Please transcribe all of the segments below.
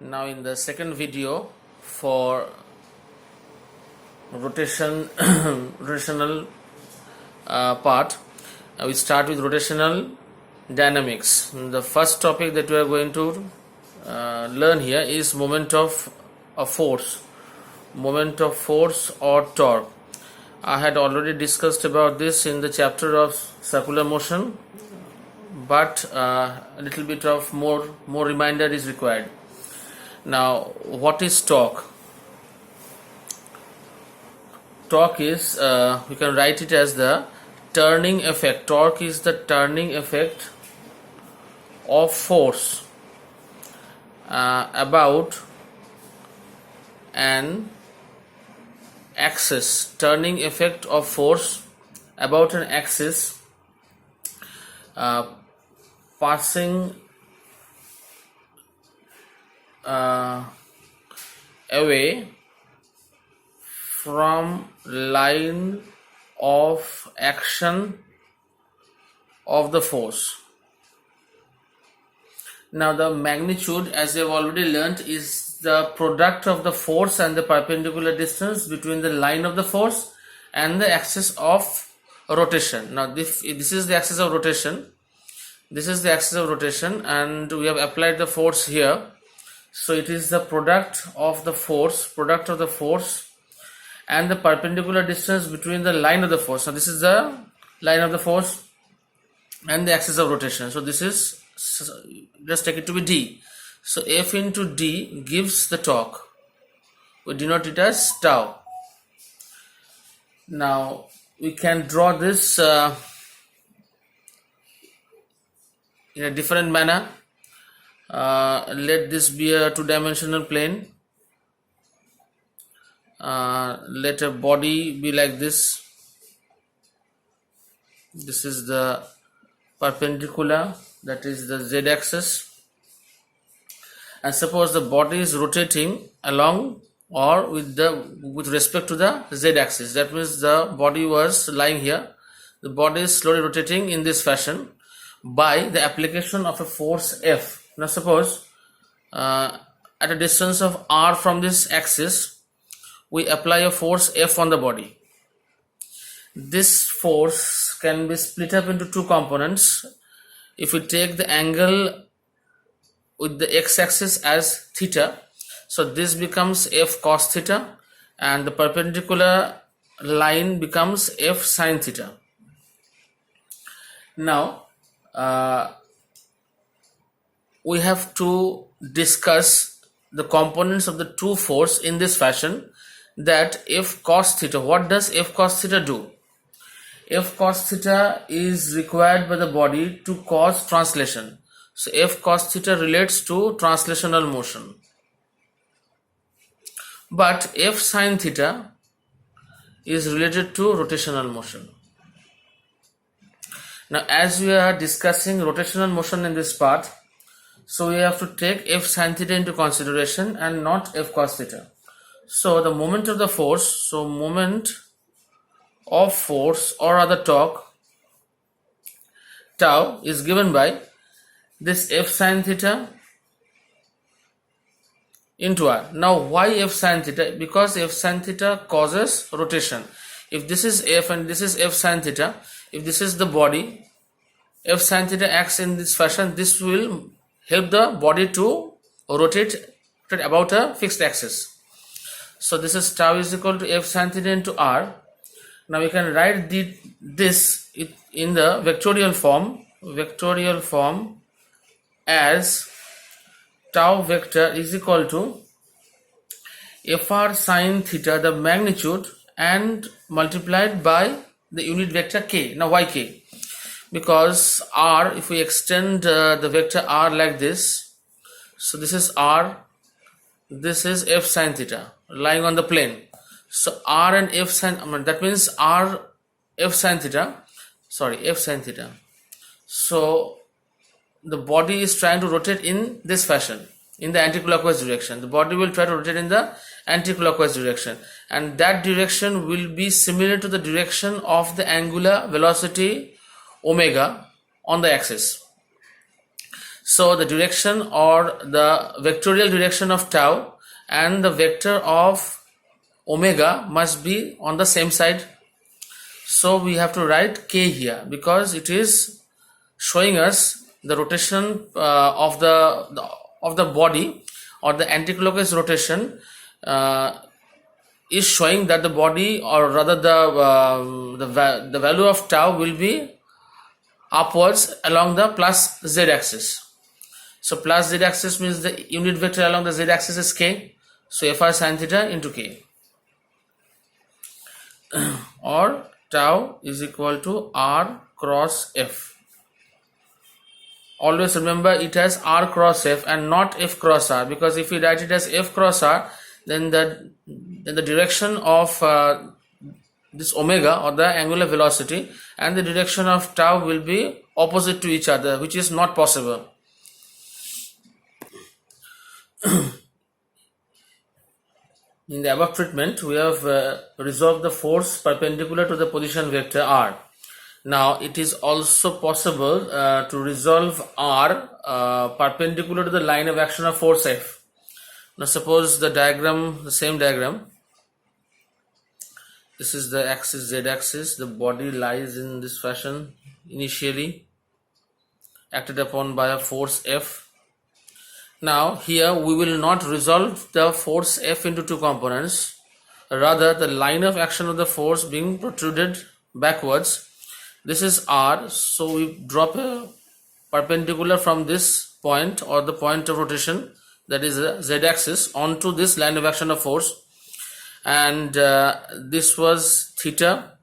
Now in the second video for rotational part, we start with rotational dynamics. The first topic that we are going to learn here is moment of force or torque. I had already discussed about this in the chapter of circular motion, but a little bit of more reminder is required. Now, what is torque? Torque is, we can write it as the turning effect. Torque is the turning effect of force about an axis. Turning effect of force about an axis passing away from line of action of the force. Now the magnitude, as we have already learnt, is the product of the force and the perpendicular distance between the line of the force and the axis of rotation. Now this is the axis of rotation. This is the axis of rotation, and we have applied the force here. So it is the product of the force and the perpendicular distance between the line of the force. So this is the line of the force and the axis of rotation. So this is, just take it to be D. So F into D gives the torque. We denote it as tau. Now we can draw this in a different manner. Let this be a two-dimensional plane. Let a body be like this. This is the perpendicular, that is the z-axis, and suppose the body is rotating along or with respect to the z-axis. That means the body was lying here. The body is slowly rotating in this fashion by the application of a force F. Now suppose at a distance of r from this axis, we apply a force F on the body. This force can be split up into two components. If we take the angle with the x-axis as theta, so this becomes F cos theta, and the perpendicular line becomes F sin theta. Now we have to discuss the components of the two force in this fashion, that F cos theta. What does F cos theta do? F cos theta is required by the body to cause translation. So F cos theta relates to translational motion. But F sin theta is related to rotational motion. Now as we are discussing rotational motion in this part, so we have to take F sin theta into consideration and not F cos theta. So the moment of the force, moment of force or other torque, tau, is given by this F sin theta into r. Now why F sin theta? Because F sin theta causes rotation. If this is F and this is F sin theta, if this is the body, F sin theta acts in this fashion. This will help the body to rotate about a fixed axis. So this is tau is equal to F sin theta into r. Now we can write this in the vectorial form as tau vector is equal to Fr sin theta, the magnitude, and multiplied by the unit vector k. Now why k? Because r, if we extend the vector r like this, so this is r, this is F sin theta lying on the plane. So r and F sin, that means r F sin theta. So the body is trying to rotate in this fashion, in the anticlockwise direction. The body will try to rotate in the anticlockwise direction, and that direction will be similar to the direction of the angular velocity omega on the axis. So the direction or the vectorial direction of tau and the vector of omega must be on the same side. So we have to write k here because it is showing us the rotation of the body, or the anticlockwise rotation is showing that the body, or rather the value of tau will be upwards along the plus z axis. So plus z axis means the unit vector along the z axis is k. So fr sin theta into k, or tau is equal to r cross f. Always remember it as r cross f and not f cross r, because if we write it as f cross r, then the direction of this omega, or the angular velocity, and the direction of tau will be opposite to each other, which is not possible. In the above treatment, we have resolved the force perpendicular to the position vector r. Now it is also possible to resolve r perpendicular to the line of action of force F. Now suppose the same diagram, this is the axis, z axis, the body lies in this fashion initially, acted upon by a force F. Now here we will not resolve the force F into two components, rather the line of action of the force being protruded backwards. This is r, so we drop a perpendicular from this point, or the point of rotation, that is the z axis, onto this line of action of force, and this was theta.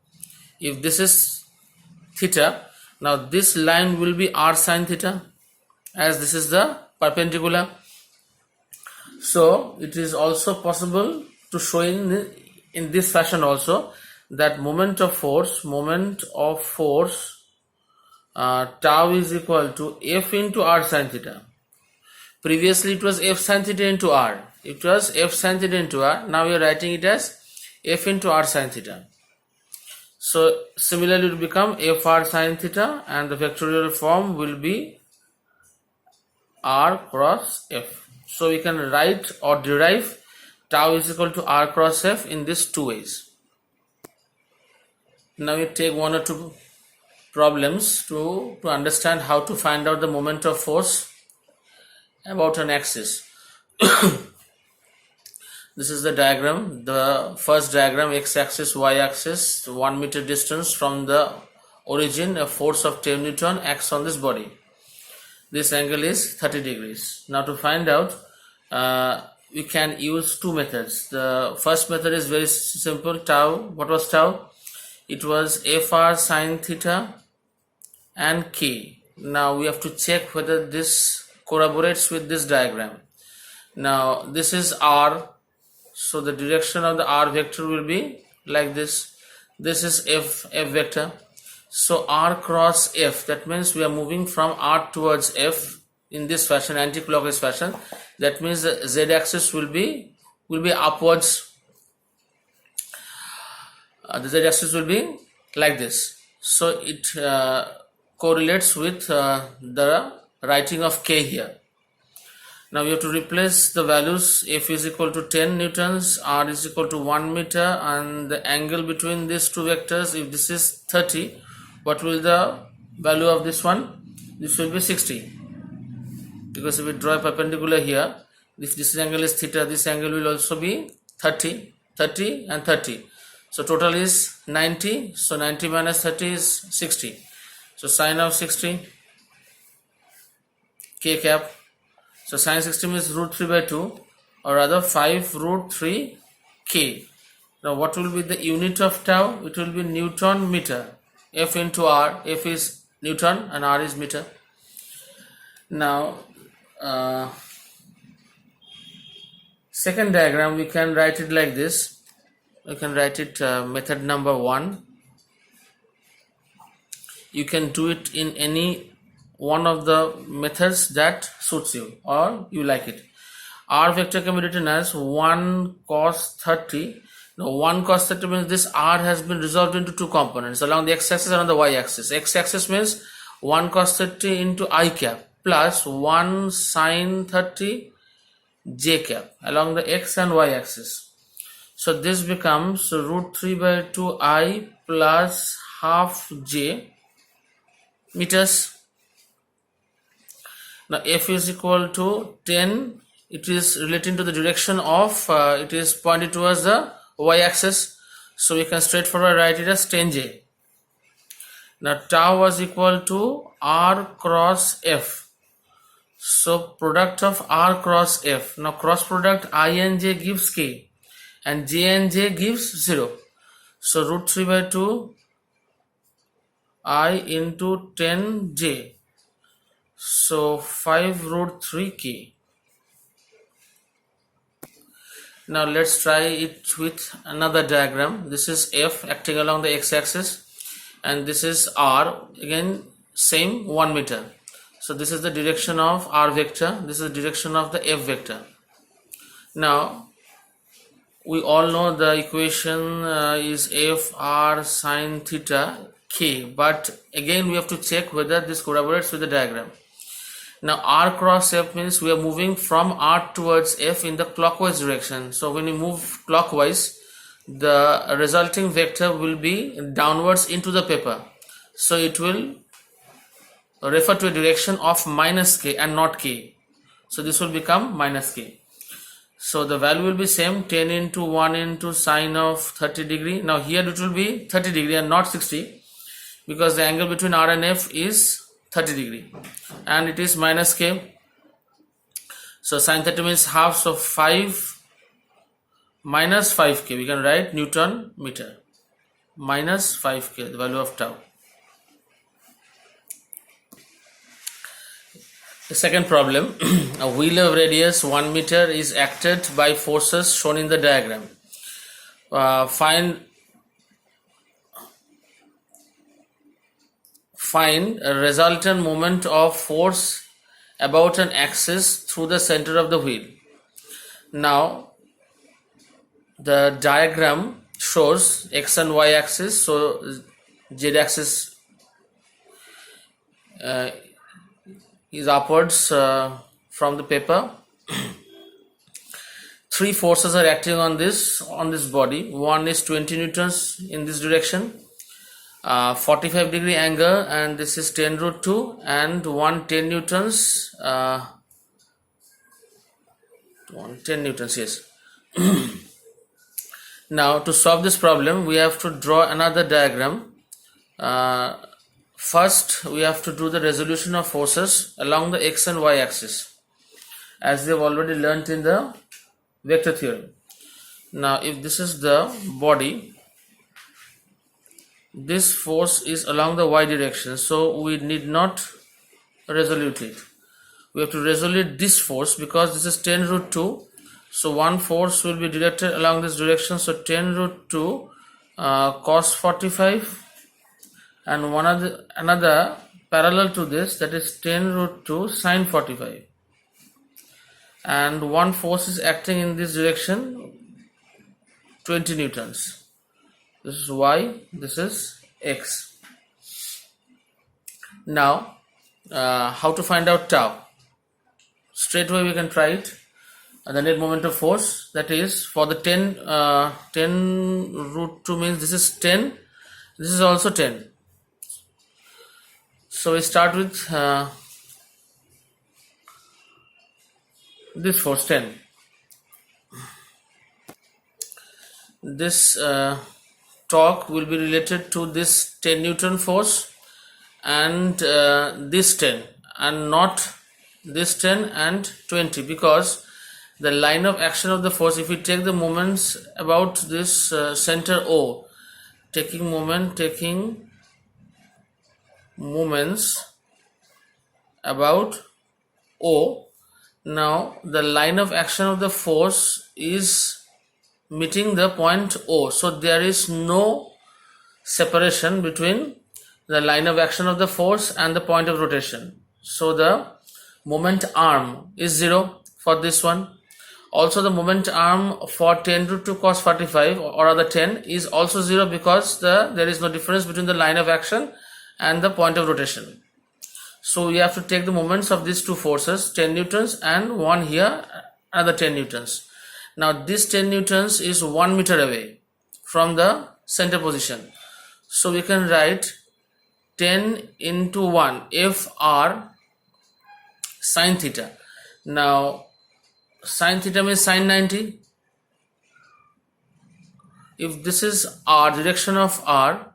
If this is theta, now this line will be r sin theta, as this is the perpendicular. So it is also possible to show in this fashion also, that moment of force tau is equal to f into r sin theta. Previously it was f sin theta into r. It was f sin theta into r. Now we are writing it as f into r sin theta. So similarly it will become f r sin theta, and the vectorial form will be r cross f. So we can write or derive tau is equal to r cross f in these two ways. Now we take one or two problems to understand how to find out the moment of force about an axis. This is the diagram, the first diagram, x-axis, y-axis, 1 meter distance from the origin, a force of 10 Newton acts on this body. This angle is 30 degrees. Now to find out, we can use two methods. The first method is very simple. Tau, what was tau? It was fr sin theta and k. Now we have to check whether this corroborates with this diagram. Now this is r, so the direction of the r vector will be like this. This is f vector. So r cross f, that means we are moving from r towards f in this fashion, anti-clockwise fashion. That means the z-axis will be upwards. The z-axis will be like this. So it correlates with the writing of k here. Now we have to replace the values. F is equal to 10 newtons, r is equal to 1 meter, and the angle between these two vectors, if this is 30, what will the value of this one? This will be 60. Because if we draw a perpendicular here, if this angle is theta, this angle will also be 30, 30 and 30. So total is 90. So 90 minus 30 is 60. So sine of 60, k cap. So sine 60 means root 3 by 2, or rather 5 root 3 k. Now what will be the unit of tau? It will be Newton meter. F into r. F is Newton and r is meter. Now second diagram, we can write it like this. We can write it method number 1. You can do it in any one of the methods that suits you or you like it. R vector can be written as 1 cos 30. Now 1 cos 30 means this r has been resolved into two components, along the x-axis and on the y-axis. X-axis means 1 cos 30 into I cap. plus 1 sine 30 j cap along the x and y axis. So this becomes root 3 by 2 I plus half j meters. Now f is equal to 10. It is relating to the direction of, it is pointed towards the y axis. So we can straightforward write it as 10j. Now tau was equal to r cross f. So product of r cross f. Now cross product I and j gives k and j and j gives 0. So root 3 by 2 I into 10j. So 5 root 3k. Now let's try it with another diagram. This is f acting along the x-axis and this is r, again same 1 meter. So this is the direction of r vector, this is the direction of the f vector. Now we all know the equation is f r sine theta k, but again we have to check whether this corroborates with the diagram. Now r cross f means we are moving from r towards f in the clockwise direction. So when we move clockwise, the resulting vector will be downwards into the paper. So it will refer to a direction of minus k and not k. So this will become minus k. So the value will be same, 10 into 1 into sine of 30 degree. Now here it will be 30 degree and not 60 because the angle between r and f is 30 degree and it is minus k. So sine 30 means half, so 5 minus 5k, we can write Newton meter, minus 5k, the value of tau. The second problem, a wheel of radius 1 meter is acted by forces shown in the diagram. Find a resultant moment of force about an axis through the center of the wheel. Now the diagram shows x and y axis, so z axis is upwards from the paper. Three forces are acting on this body. One is 20 newtons in this direction, 45 degree angle, and this is 10 root 2, and 10 newtons, 10 newtons, yes. Now to solve this problem we have to draw another diagram. First we have to do the resolution of forces along the x and y axis, as we have already learnt in the vector theory. Now if this is the body, this force is along the y direction, so we need not resolute it. We have to resolute this force because this is 10 root 2. So one force will be directed along this direction, so 10 root 2 cos 45, and another parallel to this, that is 10 root 2 sin 45, and one force is acting in this direction, 20 newtons. This is y, this is x. Now how to find out tau? Straight away we can try it. The net moment of force, that is for the 10 root 2 means this is 10, this is also 10. So we start with this force 10. This torque will be related to this 10 Newton force and this 10, and not this 10 and 20, because the line of action of the force, if we take the moments about this center O, taking moments about O, now the line of action of the force is meeting the point O, so there is no separation between the line of action of the force and the point of rotation, so the moment arm is 0 for this one. Also the moment arm for 10 root 2 cos 45 or other 10 is also 0, because there is no difference between the line of action and the point of rotation. So we have to take the moments of these two forces, 10 newtons and one here, another 10 newtons. Now this 10 newtons is 1 meter away from the center position. So we can write 10 into 1 Fr sine theta. Now sine theta means sine 90. If this is R, direction of R,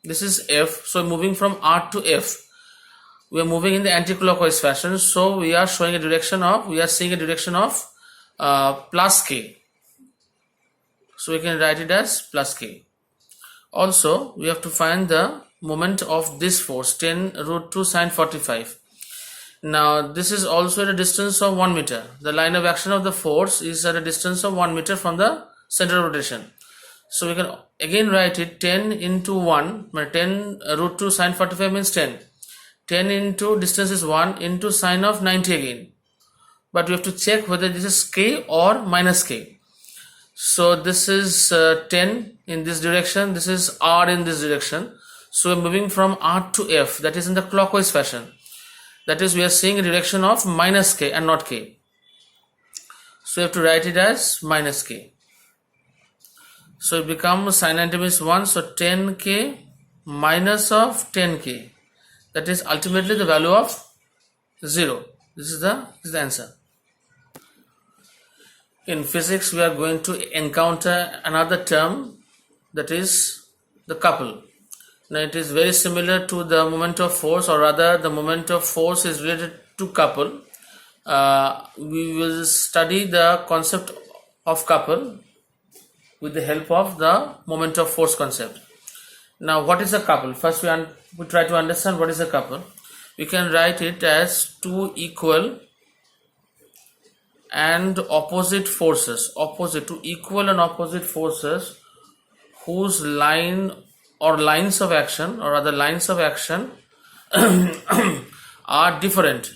this is F, so moving from R to F, we are moving in the anti-clockwise fashion, so we are showing a direction of, we are seeing a direction of plus K. So we can write it as plus K. Also, we have to find the moment of this force, 10 root 2 sine 45. Now, this is also at a distance of 1 meter. The line of action of the force is at a distance of 1 meter from the center of rotation. So we can again write it 10 into 1, 10 root 2 sine 45 means 10. 10 into distance is 1 into sine of 90 again. But we have to check whether this is K or minus K. So this is 10 in this direction, this is R in this direction. So we're moving from R to F, that is in the clockwise fashion. That is, we are seeing a direction of minus K and not K. So we have to write it as minus K. So it becomes sine 90 means 1, so 10K minus of 10K. That is ultimately the value of 0. This is the answer. In physics, we are going to encounter another term, that is the couple. Now it is very similar to the moment of force, or rather the moment of force is related to couple. We will study the concept of couple with the help of the moment of force concept. Now what is a couple? First we try to understand what is a couple. We can write it as two equal and opposite forces, two equal and opposite forces whose line or lines of action, or other lines of action are different.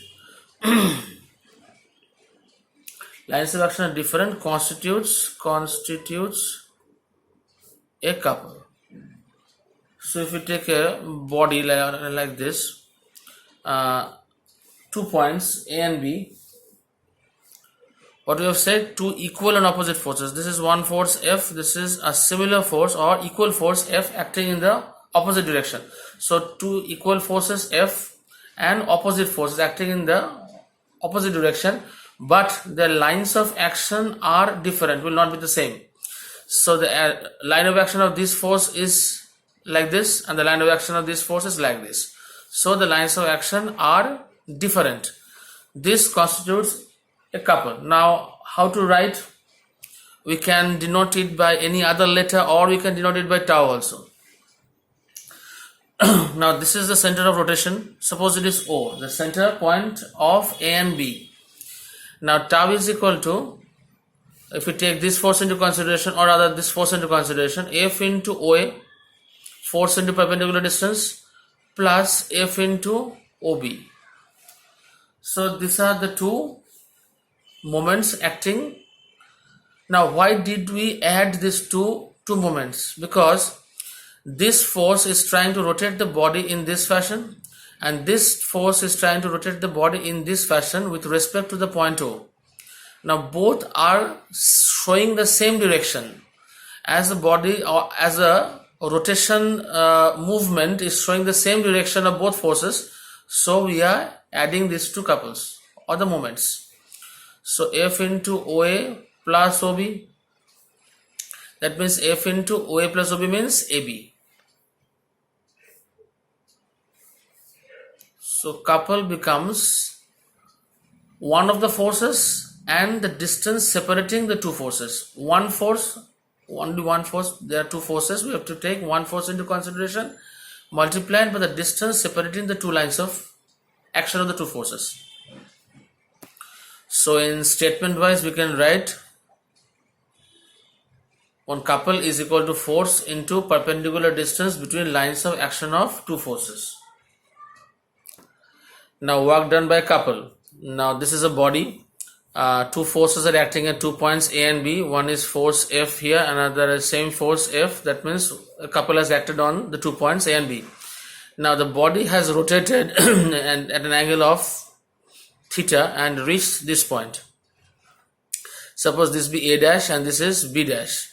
Lines of action are different constitutes a couple. So if you take a body like this, 2 points A and B, what we have said, two equal and opposite forces. This is one force F, this is a similar force or equal force F acting in the opposite direction. So two equal forces F and opposite forces acting in the opposite direction, but their lines of action are different, will not be the same. So the line of action of this force is like this, and the line of action of this force is like this. So the lines of action are different. This constitutes a couple. Now how to write? We can denote it by any other letter, or we can denote it by tau also. Now this is the center of rotation. Suppose it is O, the center point of A and B. Now tau is equal to, if we take this force into consideration, or rather this force into consideration, F into OA, force into perpendicular distance, plus F into OB. So these are the two moments acting. Now why did we add these two moments? Because this force is trying to rotate the body in this fashion, and this force is trying to rotate the body in this fashion with respect to the point O. Now both are showing the same direction. As a body, or as a rotation movement is showing the same direction of both forces, so we are adding these two couples or the moments. So F into OA plus OB, that means F into OA plus OB means AB. So couple becomes one of the forces and the distance separating the two forces. One force, only one force, there are two forces, we have to take one force into consideration, multiplied by the distance separating the two lines of action of the two forces. So in statement wise, we can write one couple is equal to force into perpendicular distance between lines of action of two forces. Now work done by couple. Now this is a body. Two forces are acting at 2 points A and B. One is force F here, another is same force F. That means a couple has acted on the 2 points A and B. Now the body has rotated and at an angle of theta and reached this point. Suppose this be A dash and this is B dash.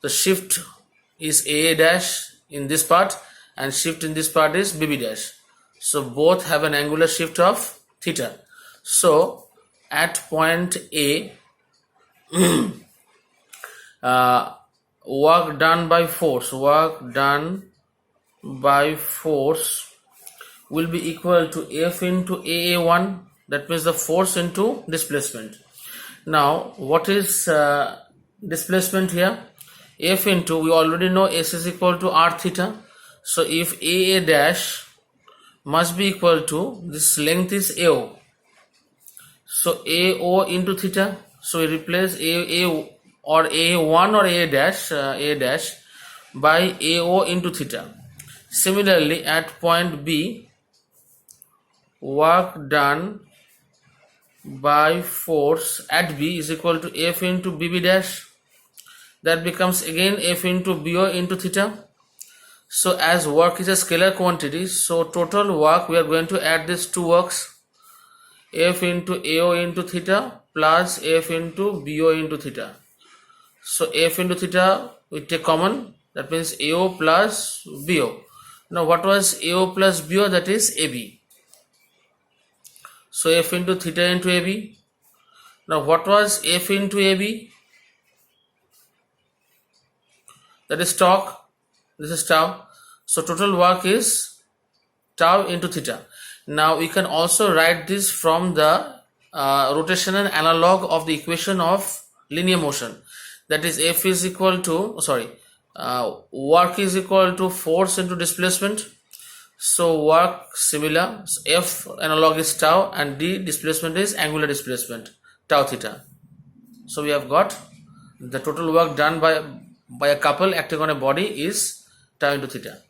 The shift is A dash in this part and shift in this part is BB dash. So both have an angular shift of theta. So at point A, work done by force will be equal to F into AA1, that means the force into displacement. Now what is displacement here? F into, we already know S is equal to R theta. So if AA dash must be equal to, this length is AO, so AO into theta. So we replace A or A1 or A dash by AO into theta. Similarly at point B, work done by force at B is equal to F into BB dash. That becomes again F into BO into theta. So as work is a scalar quantity, so total work, we are going to add these two works, F into AO into theta plus F into BO into theta. So F into theta we take common, that means AO plus BO. Now what was AO plus BO? That is AB. So F into theta into AB. Now what was F into AB? That is torque. This is tau. So total work is tau into theta. Now we can also write this from the rotational analog of the equation of linear motion. That is F is equal to, work is equal to force into displacement. So work similar, so F analog is tau and D displacement is angular displacement, tau theta. So we have got the total work done by a couple acting on a body is tau into theta.